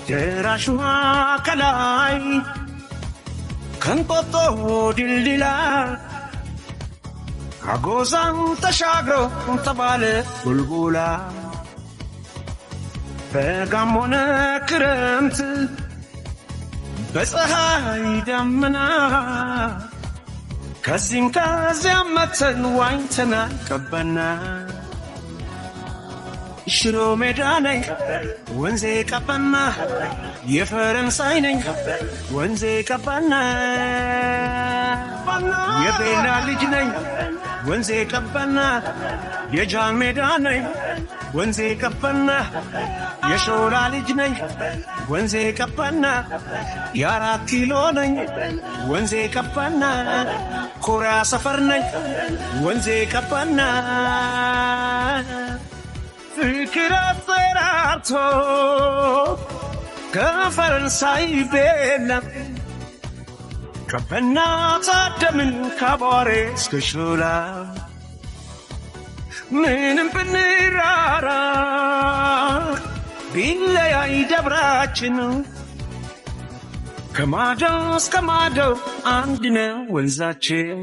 ደራሽዋ ከላይ ከንጦጦ ድልድላ አጎዛን ተሻግሮ ተባለ ቡልቡላ በጋም ሆነ ክረምት በፀሐይ ደመና ከዚህም ከዚያም መተን ዋኝተናል ቀበና ሽሮ ሜዳ ነኝ ወንዜ ቀበና የፈረንሳይ ነኝ ወንዜ ቀበና የቤላ ልጅ ነኝ ወንዜ ቀበና የጃን ሜዳ ነኝ ወንዜ ቀበና የሾላ ልጅ ነኝ ወንዜ ቀበና የአራት ኪሎ ነኝ ወንዜ ቀበና ኮሪያ ሰፈር ነኝ ወንዜ ቀበና ፍቅር አጠራርቶ ከፈረንሳይ ቤላ ቀበና ታደምን ካቧሬ እስከ ሾላ ምንም ብንራራ ቢለያይ ደብራችን ከማዶ እስከ ማዶ አንድ ነው ወንዛችን